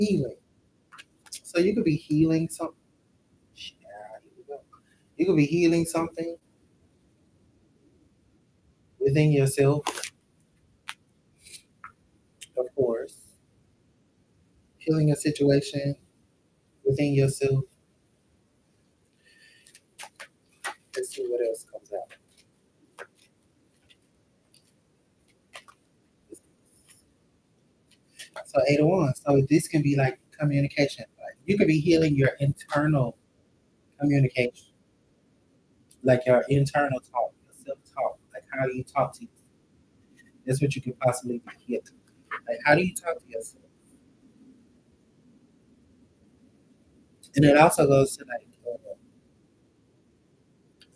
Healing. So you could be healing something. Yeah, here we go. You could be healing something within yourself, of course. Healing a situation within yourself. Let's see what else comes out. So 801. So this can be like communication. Like you could be healing your internal communication, like your internal talk, your self-talk, like how you talk to yourself. That's what you could possibly be healing. Like how do you talk to yourself? And it also goes to like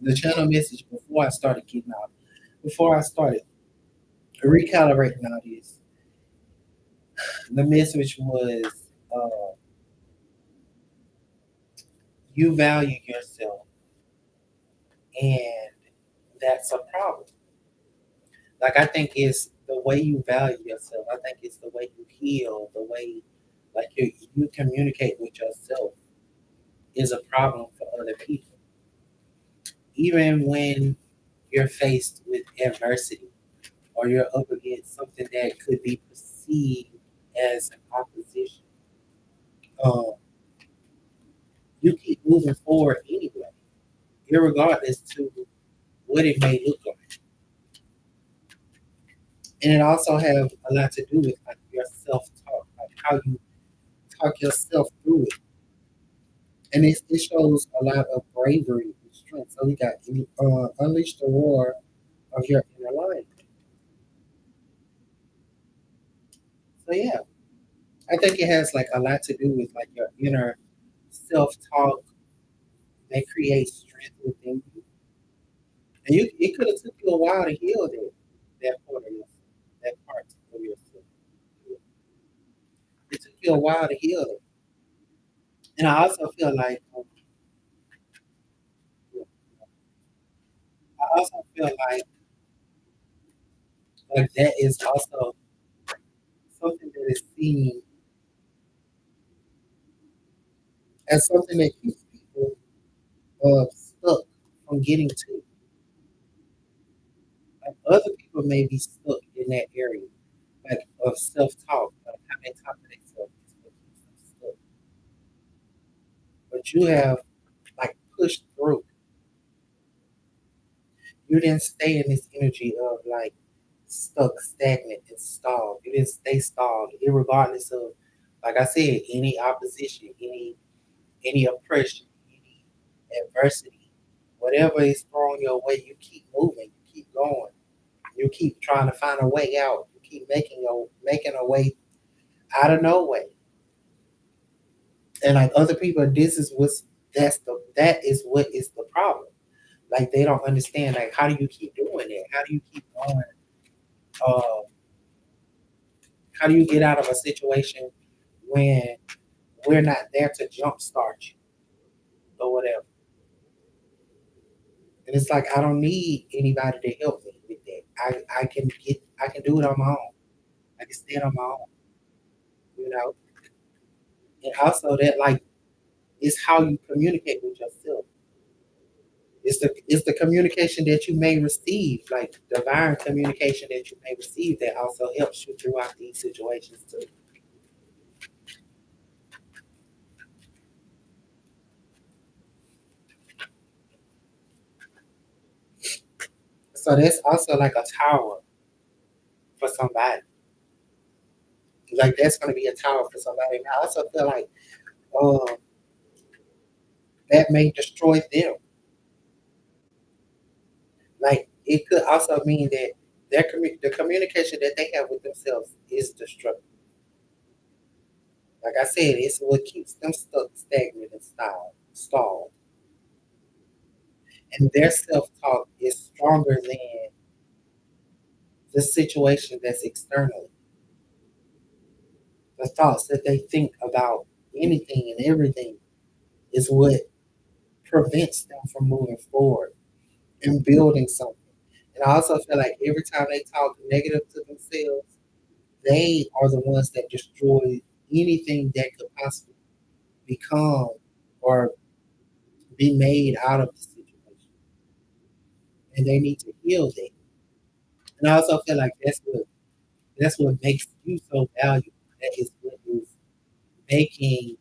the channel message before I started getting out, before I started recalibrating all this. The message was uh, you value yourself, and that's a problem. Like I think it's the way you value yourself. I think it's the way you heal, the way like you communicate with yourself is a problem for other people. Even when you're faced with adversity or you're up against something that could be perceived as an opposition, um, you keep moving forward anyway, irregardless to what it may look like. And it also have a lot to do with like your self talk, like how you talk yourself through it. And it shows a lot of bravery and strength. So we got unleash the roar of your inner lion. So yeah, I think it has like a lot to do with like your inner self talk that creates strength within you. And you it could have took you a while to heal that part of yourself, that part of yourself. It took you a while to heal it. And I also feel like I also feel like that is also something that is seen as something that keeps people stuck from getting to. Like other people may be stuck in that area, like of self talk, like how they talk to themselves is what keeps them stuck. But you have like pushed through. You didn't stay in this energy of like stuck, stagnant, and stalled. You didn't stay stalled, regardless of, like I said, any opposition, any oppression, any adversity, whatever is thrown your way. You keep moving, you keep going, you keep trying to find a way out. You keep making a way out of no way. And like other people, that is what is the problem. Like they don't understand. Like how do you keep doing it? How do you keep going? Uh, how do you get out of a situation when we're not there to jumpstart you or whatever? And it's like I don't need anybody to help me with that. I can do it on my own. I can stand on my own. You know. And also that like it's how you communicate with yourself. It's the communication that you may receive, like divine communication that you may receive that also helps you throughout these situations too. So that's also like a tower for somebody. Like that's gonna be a tower for somebody. And I also feel like um, that may destroy them. Like it could also mean that the communication that they have with themselves is destructive. Like I said, it's what keeps them stuck, stagnant, and stalled. And their self talk is stronger than the situation that's externally. The thoughts that they think about anything and everything is what prevents them from moving forward and building something. And I also feel like every time they talk negative to themselves, they are the ones that destroy. anything that could possibly become or be made out of the situation, and they need to heal that. And I also feel like that's what makes you so valuable. That is what is making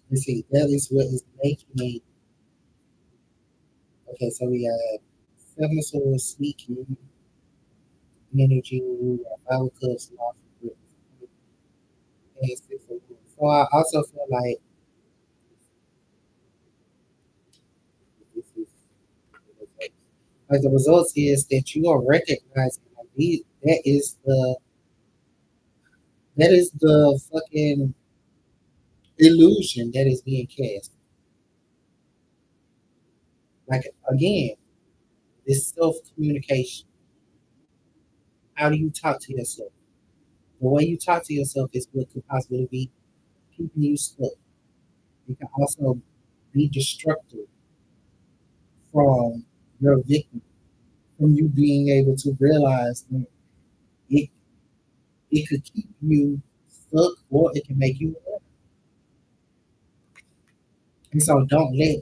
you see. That is what is making. Okay, so we have seven of swords, sweet energy, five of cups, lost and six of wands. So I also feel like this is like the results is that you are recognizing like these. That is the fucking illusion that is being cast. Like again, this self communication. How do you talk to yourself? The way you talk to yourself is what could possibly be keeping you stuck. It can also be destructive from your victim, from you being able to realize that it it could keep you stuck or it can make you better. And so don't let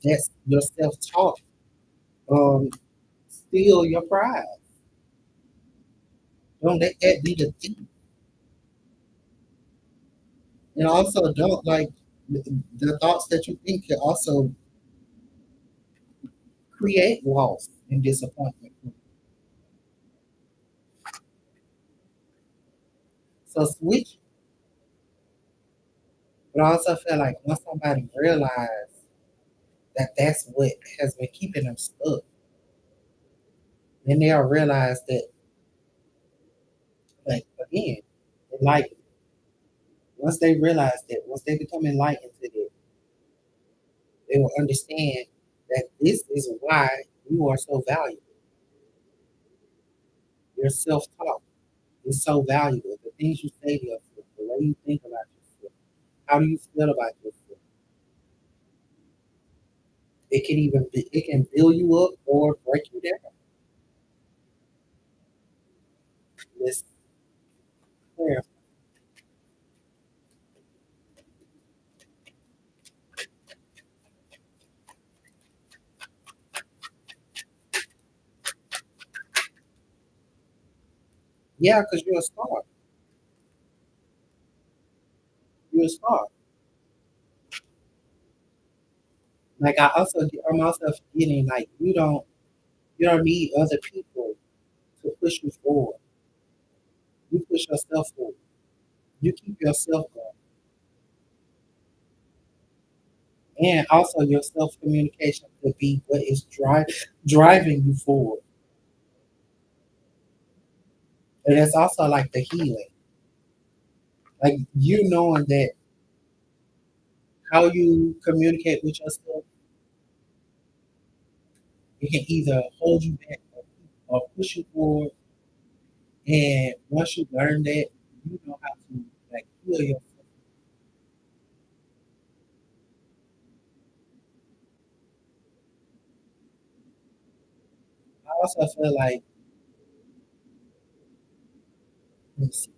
that's your self talk um steal your pride. Don't let that be the thing. And also don't like the thoughts that you think can also create loss and disappointment. So switch, but I also feel like once somebody realizes that that's what has been keeping them stuck, then they'll realize that, like, again, enlightenment. Once they realize that, once they become enlightened to that, they will understand that this is why you are so valuable. Your self talk is so valuable. The things you say to yourself, the way you think about yourself, how do you feel about yourself? It can build you up or break you down. This prayer. Yeah, because you're a star. You're a star. Like I'm also forgetting like you don't need other people to push you forward. You push yourself forward. You keep yourself going. And also your self communication could be what is driving you forward. And it's also like the healing. Like you knowing that how you communicate with yourself, it can either hold you back or push you forward. And once you learn that, you know how to like heal yourself. I also feel like let me see.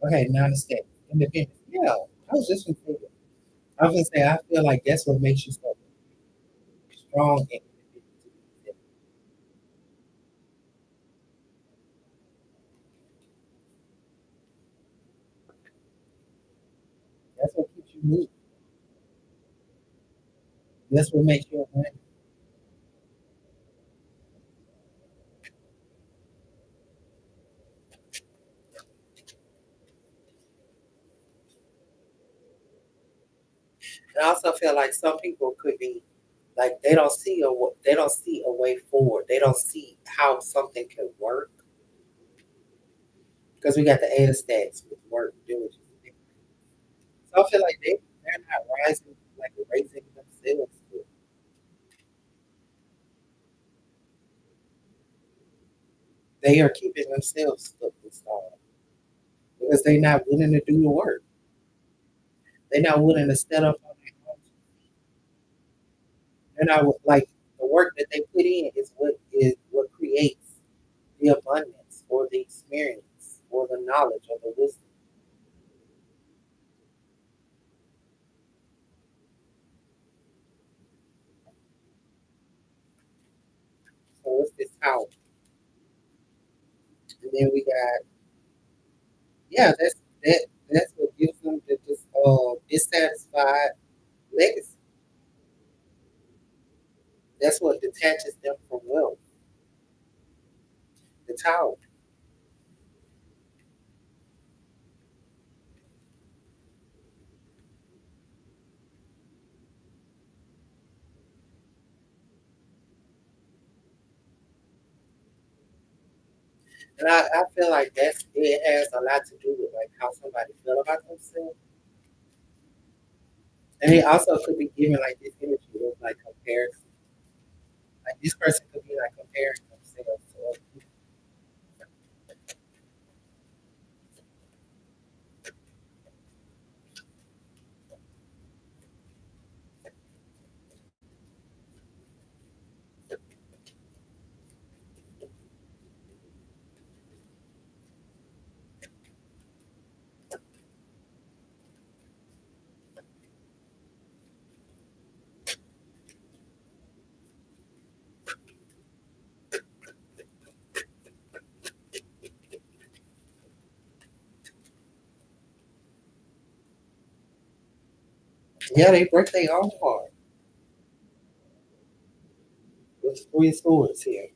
Okay, now understand. Independence. Yeah, I was just gonna say that. I was gonna say I feel like that's what makes you so strong and independent. That's what keeps you moving. That's what makes you a winner. And I also feel like some people could be like they don't see a way forward. They don't see how something can work because we got the A stats with work diligence. So I feel like they're not rising like raising themselves. They are keeping themselves stuck and stalled because they're not willing to do the work. They're not willing to stand up on their own. And I would like the work that they put in is what creates the abundance or the experience or the knowledge or the wisdom. So it's this power. And then we got yeah, that's what gives them the dissatisfied legacy. That's what detaches them from wealth. The tower. And I feel like it has a lot to do with like how somebody feel about themselves. And it also could be given like this energy of like comparison. Like this person could be like comparing themselves to other people. Yeah, they break their own heart with three swords here.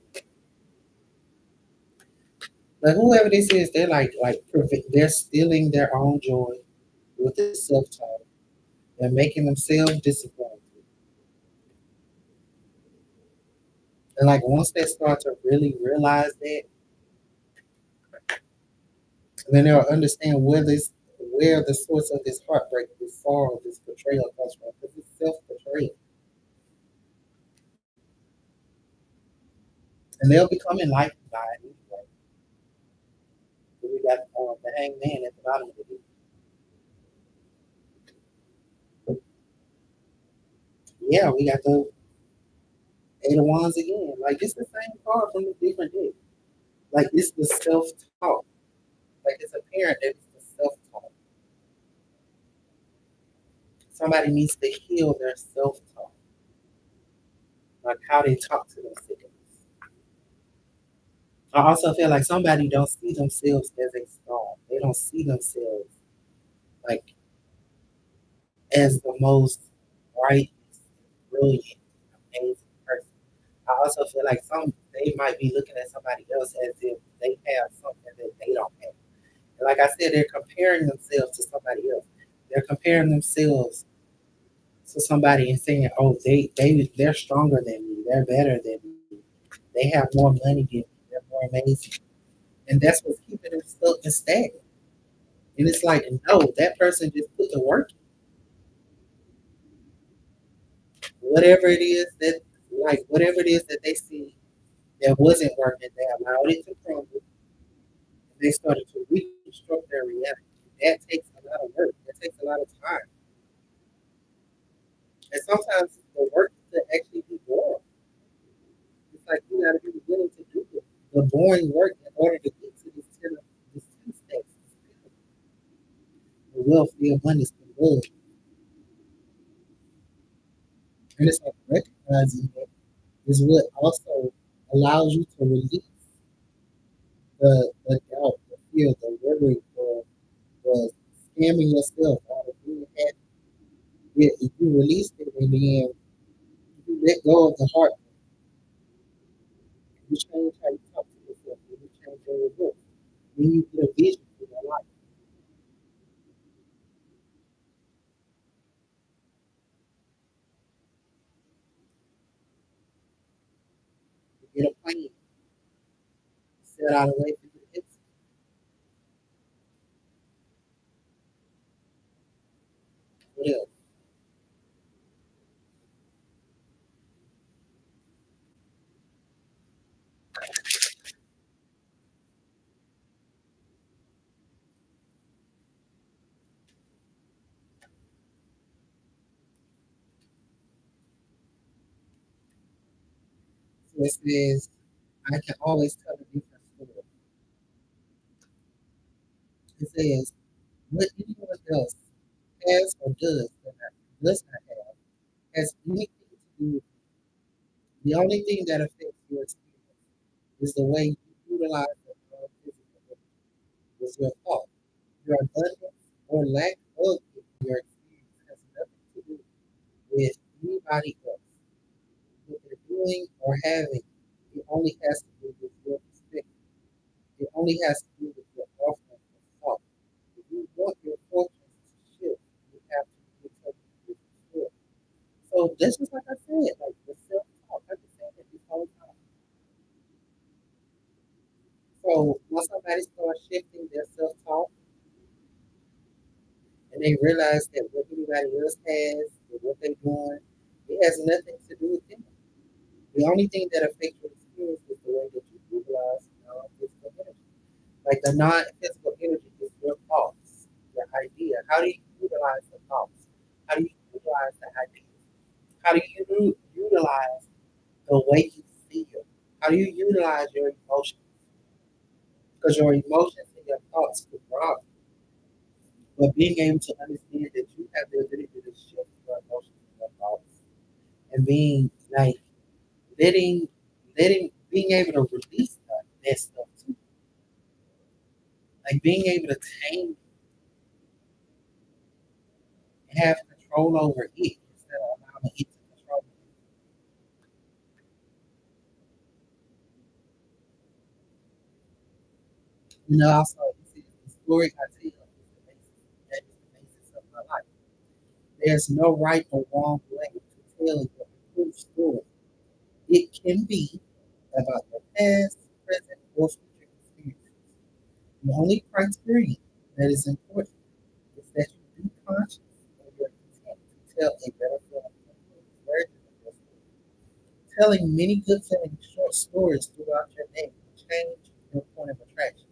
Like whoever this is, they're stealing their own joy with the self talk. They're making themselves disappointed. And like once they start to really realize that, then they'll understand where the source of this heartbreak, this sorrow, this betrayal comes from. Because it's self betrayal. And they'll become enlightened by it anyway. So we got the hangman at the bottom of the deck. Yeah, we got the Eight of Wands again. Like it's the same card from a different deck. Like it's the self talk. Like it's apparent that it's the self talk. Somebody needs to heal their self talk, like how they talk to themselves. I also feel like somebody don't see themselves as a star. They don't see themselves like as the most bright, brilliant, amazing person. I also feel like they might be looking at somebody else as if they have something that they don't have. And like I said, they're comparing themselves to somebody else. They're comparing themselves to somebody and saying, "Oh, they're stronger than me. They're better than me. They have more money than me. They're more amazing." And that's what's keeping them stuck and stagnant. And it's like, no, that person just put the work in. Whatever it is that, whatever it is that they see that wasn't working, they allowed it to crumble. And they started to reconstruct their reality. That takes a lot of work. That takes a lot of time. And sometimes the work to actually be boring. It's like you got to be willing to do the boring work in order to get to this 10 steps, the wealth, the abundance, the love. And it's like recognizing that is what also allows you to release the doubt, the fear, the worry, the scamming yourself out of being happy. Yeah, if you release it and then you let go of the heart, you change how you talk to yourself, and you change your results. Then you get a vision for your life. You get a plan, set out a way for you to execute. What else? that says, I can always tell a different story. It says, what anyone else has or does not have has anything to do with it. The only thing that affects your experience is the way you utilize the non-physical with your thought. Your abundance or lack of it in your experience has nothing to do with anybody else. What they're doing or having, it only has to do with your perspective. It only has to do with your offering of thought. If you want your fortunes to shift, you have to interpret this story. So this is like I said, like the self-talk. I've been saying it this whole time. So once somebody starts shifting their self-talk and they realize that what anybody else has, or what they're doing, it has nothing to do with them. The only thing that affects your experience is the way that you utilize physical energy. Like the non-physical energy is your thoughts, your idea. How do you utilize the thoughts? How do you utilize the ideas? How do you utilize the way you feel? How do you utilize your emotions? Because your emotions and your thoughts could rob you. But being able to understand that you have the ability to shift your emotions and your thoughts and being like letting being able to release that stuff too. Like being able to tame and have control over it instead of allowing it to control you. You know, also it says the story I tell is the basis that is the basis of my life. There's no right or wrong way to tell your improved story. It can be about your past, present, or future experiences. The only criterion that is important is that you be conscious of your intent to tell a better version of your story. Telling many good feeling short stories throughout your day will change your point of attraction.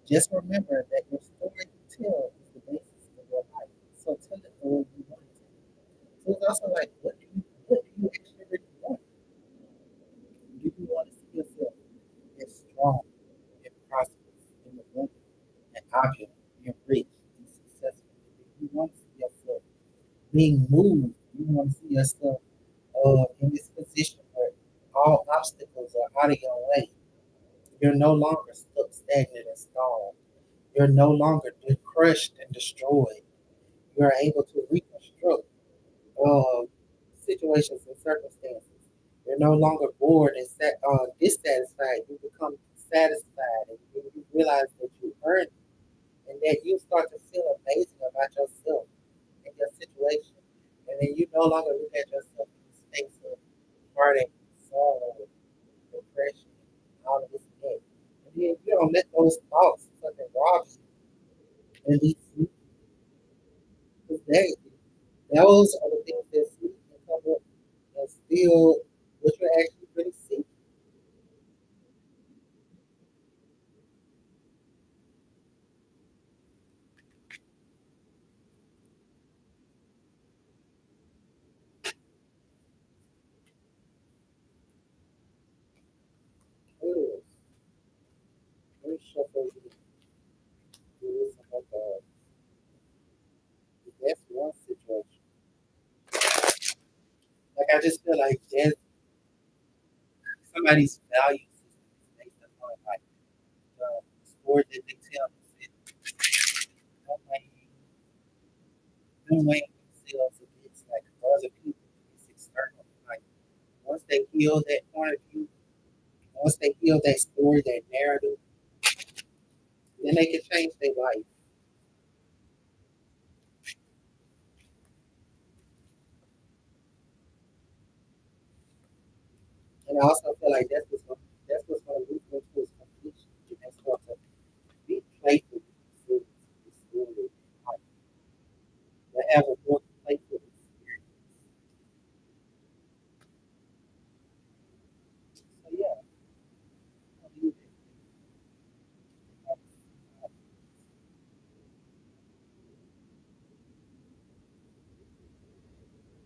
Just remember that your story you tell is the basis of your life. So tell it the way you want it to. So it's also like, what do you actually really want? Do you want to see yourself as strong and prosperous and abundant and opulent and rich and successful? Do you want to see yourself being moved? You want to see yourself in this position where all obstacles are out of your way. You're no longer stuck, stagnant, and stalled. You're no longer crushed and destroyed. You're able to reconstruct uh, situations and circumstances. You're no longer bored and dissatisfied. You become satisfied, and you realize that you earned it, and that you start to feel amazing about yourself and your situation. And then you no longer look at yourself in the space of heartache, sorrow, depression, all of this and that. And then you don't let those thoughts fucking rob you and lead you. Because those are the things that sleep can come up and steal what you're actually really seeking. Ooh, let me shuffle you through this and that's one situation. Like I just feel like there's somebody's value system is based upon like the story that they tell them them weighing themselves against like other people, it's external. Like once they heal that point of view, once they heal that story, that narrative, then they can change their life. And I also feel like that's what's going to lead them to its completion. And that's going to be playful with the story. Like, they have a more